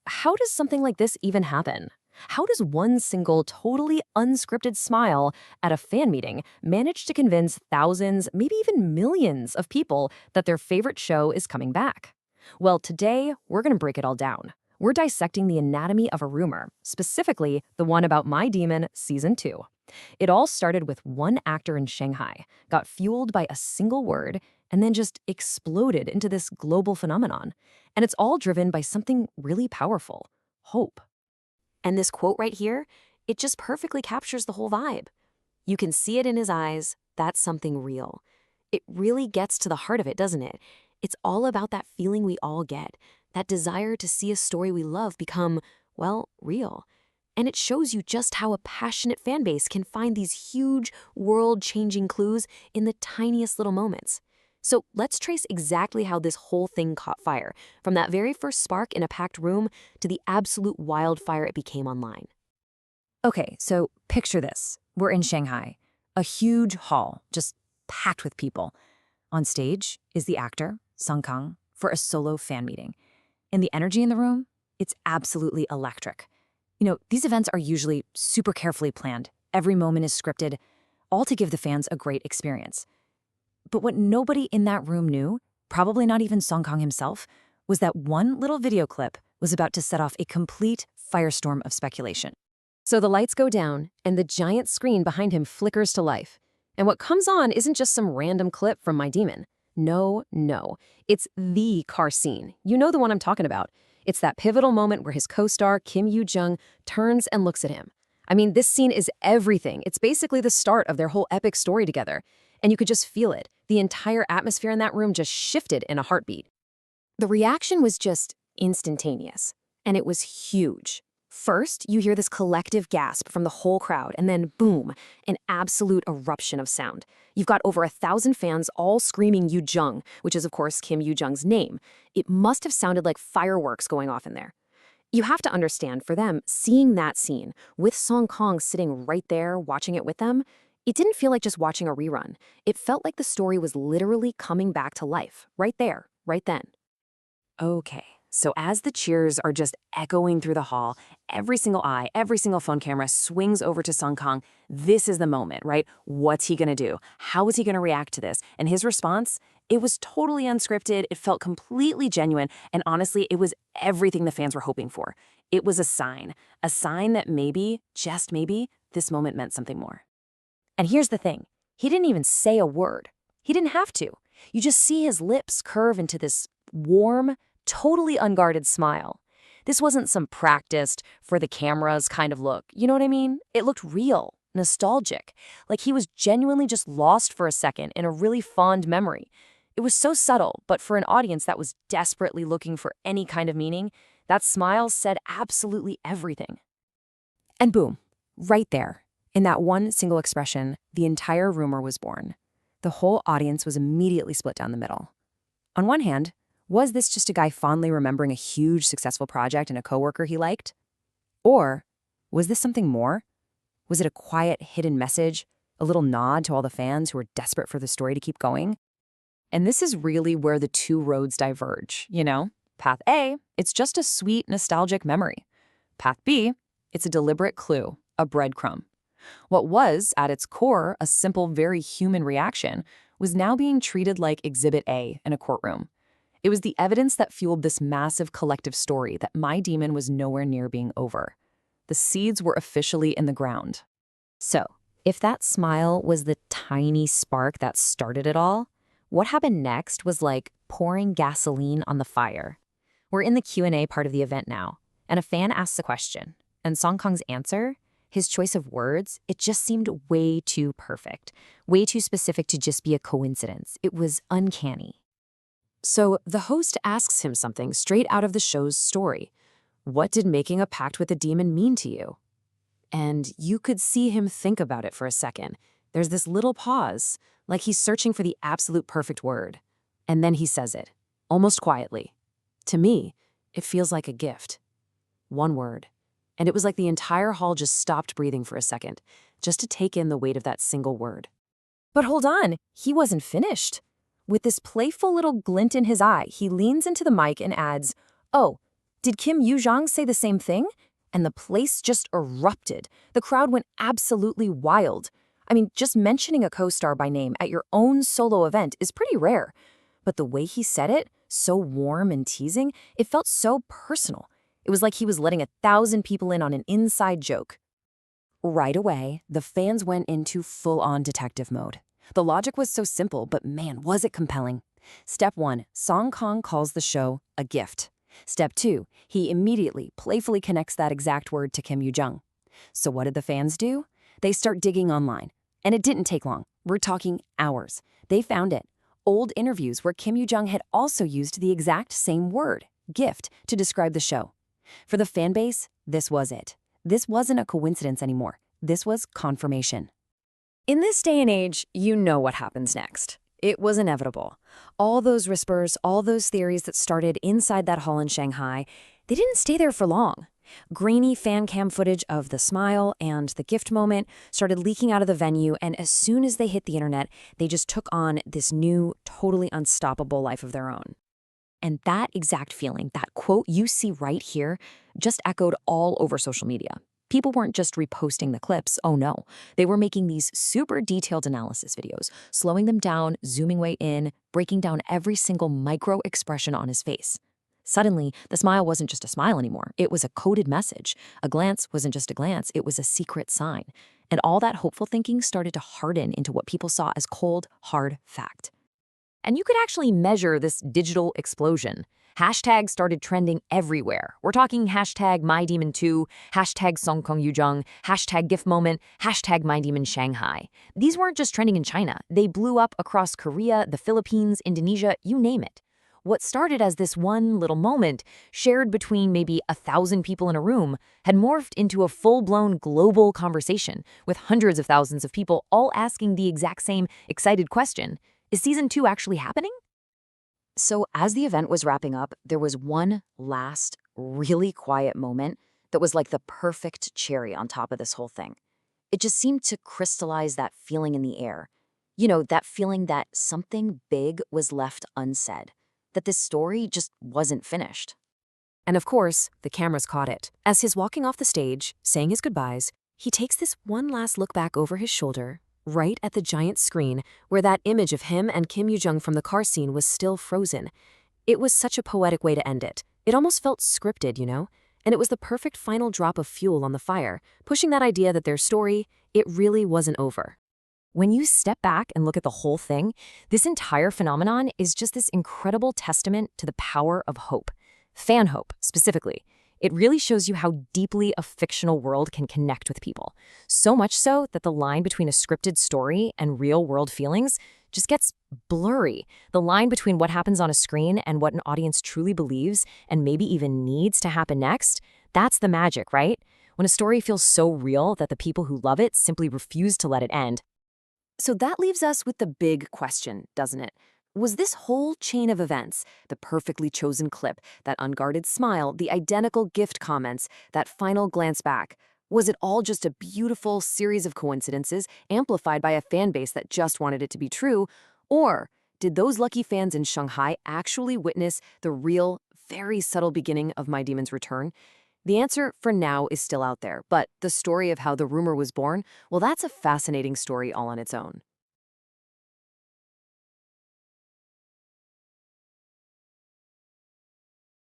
how does something like this even happen? How does one single, totally unscripted smile at a fan meeting manage to convince thousands, maybe even millions of people that their favorite show is coming back? Well, today, we're going to break it all down. We're dissecting the anatomy of a rumor, specifically the one about My Demon Season 2. It all started with one actor in Shanghai, got fueled by a single word, and then just exploded into this global phenomenon. And it's all driven by something really powerful: hope. And this quote right here, it just perfectly captures the whole vibe. You can see it in his eyes. That's something real. It really gets to the heart of it, doesn't it? It's all about that feeling we all get, that desire to see a story we love become, well, real. And it shows you just how a passionate fan base can find these huge, world-changing clues in the tiniest little moments. So let's trace exactly how this whole thing caught fire, from that very first spark in a packed room to the absolute wildfire it became online. Okay, so picture this. We're in Shanghai, a huge hall, just packed with people. On stage is the actor, Song Kang, for a solo fan meeting. And the energy in the room, it's absolutely electric. You know, these events are usually super carefully planned. Every moment is scripted, all to give the fans a great experience. But what nobody in that room knew, probably not even Song Kang himself, was that one little video clip was about to set off a complete firestorm of speculation. So the lights go down, and the giant screen behind him flickers to life. And what comes on isn't just some random clip from My Demon. No. It's the car scene. You know the one I'm talking about. It's that pivotal moment where his co-star, Kim Yoo Jung, turns and looks at him. I mean, this scene is everything. It's basically the start of their whole epic story together. And you could just feel it. The entire atmosphere in that room just shifted in a heartbeat. The reaction was just instantaneous. And it was huge. First, you hear this collective gasp from the whole crowd, and then boom, an absolute eruption of sound. You've got over 1,000 fans all screaming Yoo Jung, which is of course Kim Yoo Jung's name. It must have sounded like fireworks going off in there. You have to understand, for them, seeing that scene, with Song Kang sitting right there watching it with them, it didn't feel like just watching a rerun. It felt like the story was literally coming back to life, right there, right then. Okay. So as the cheers are just echoing through the hall, every single eye, every single phone camera swings over to Song Kang. This is the moment, right? What's he gonna do? How is he gonna react to this? And his response, it was totally unscripted, it felt completely genuine, and honestly, it was everything the fans were hoping for. It was a sign that maybe, just maybe, this moment meant something more. And here's the thing, he didn't even say a word. He didn't have to. You just see his lips curve into this warm, totally unguarded smile. This wasn't some practiced, for the cameras kind of look. You know what I mean? It looked real, nostalgic, like he was genuinely just lost for a second in a really fond memory. It was so subtle, but for an audience that was desperately looking for any kind of meaning, that smile said absolutely everything. And boom, right there, in that one single expression, the entire rumor was born. The whole audience was immediately split down the middle. On one hand, was this just a guy fondly remembering a huge, successful project and a coworker he liked? Or was this something more? Was it a quiet, hidden message, a little nod to all the fans who were desperate for the story to keep going? And this is really where the two roads diverge, you know? Path A, it's just a sweet, nostalgic memory. Path B, it's a deliberate clue, a breadcrumb. What was, at its core, a simple, very human reaction, was now being treated like Exhibit A in a courtroom. It was the evidence that fueled this massive collective story that My Demon was nowhere near being over. The seeds were officially in the ground. So, if that smile was the tiny spark that started it all, what happened next was like pouring gasoline on the fire. We're in the Q&A part of the event now, and a fan asks a question, and Song Kang's answer, his choice of words, it just seemed way too perfect, way too specific to just be a coincidence. It was uncanny. So the host asks him something straight out of the show's story. What did making a pact with a demon mean to you? And you could see him think about it for a second. There's this little pause, like he's searching for the absolute perfect word. And then he says it, almost quietly. To me, it feels like a gift. One word. And it was like the entire hall just stopped breathing for a second, just to take in the weight of that single word. But hold on, he wasn't finished. With this playful little glint in his eye, he leans into the mic and adds, "Oh, Did Kim Yoo Jung say the same thing? And the place just erupted. The crowd went absolutely wild. I mean, just mentioning a co-star by name at your own solo event is pretty rare. But the way he said it, so warm and teasing, it felt so personal. It was like he was letting 1,000 people in on an inside joke. Right away, the fans went into full-on detective mode. The logic was so simple, but man, was it compelling. Step 1, Song Kang calls the show a gift. Step 2, he immediately, playfully connects that exact word to Kim Yoo Jung. So what did the fans do? They start digging online. And it didn't take long. We're talking hours. They found it. Old interviews where Kim Yoo Jung had also used the exact same word, gift, to describe the show. For the fan base, this was it. This wasn't a coincidence anymore. This was confirmation. In this day and age, you know what happens next. It was inevitable. All those whispers, all those theories that started inside that hall in Shanghai, they didn't stay there for long. Grainy fan cam footage of the smile and the gift moment started leaking out of the venue, and as soon as they hit the internet, they just took on this new, totally unstoppable life of their own. And that exact feeling, that quote you see right here, just echoed all over social media. People weren't just reposting the clips, oh no. They were making these super detailed analysis videos, slowing them down, zooming way in, breaking down every single micro expression on his face. Suddenly, the smile wasn't just a smile anymore. It was a coded message. A glance wasn't just a glance, it was a secret sign. And all that hopeful thinking started to harden into what people saw as cold, hard fact. And you could actually measure this digital explosion. Hashtags started trending everywhere. We're talking hashtag MyDemon2, hashtag Song Kang Yoo Jung, hashtag GIF moment, hashtag MyDemon Shanghai. These weren't just trending in China. They blew up across Korea, the Philippines, Indonesia, you name it. What started as this one little moment, shared between maybe 1,000 people in a room, had morphed into a full-blown global conversation, with hundreds of thousands of people all asking the exact same excited question. Is season 2 actually happening? So as the event was wrapping up, there was one last, really quiet moment that was like the perfect cherry on top of this whole thing. It just seemed to crystallize that feeling in the air. You know, that feeling that something big was left unsaid, that this story just wasn't finished. And of course, the cameras caught it. As he's walking off the stage, saying his goodbyes, he takes this one last look back over his shoulder, right at the giant screen where that image of him and Kim Yoo Jung from the car scene was still frozen. It was such a poetic way to end it. It almost felt scripted, you know? And it was the perfect final drop of fuel on the fire, pushing that idea that their story, it really wasn't over. When you step back and look at the whole thing, this entire phenomenon is just this incredible testament to the power of hope. Fan hope, specifically. It really shows you how deeply a fictional world can connect with people. So much so that the line between a scripted story and real-world feelings just gets blurry. The line between what happens on a screen and what an audience truly believes and maybe even needs to happen next, that's the magic, right? When a story feels so real that the people who love it simply refuse to let it end. So that leaves us with the big question, doesn't it? Was this whole chain of events, the perfectly chosen clip, that unguarded smile, the identical gift comments, that final glance back, was it all just a beautiful series of coincidences amplified by a fan base that just wanted it to be true? Or did those lucky fans in Shanghai actually witness the real, very subtle beginning of My Demon's return? The answer, for now, is still out there, but the story of how the rumor was born, well, that's a fascinating story all on its own.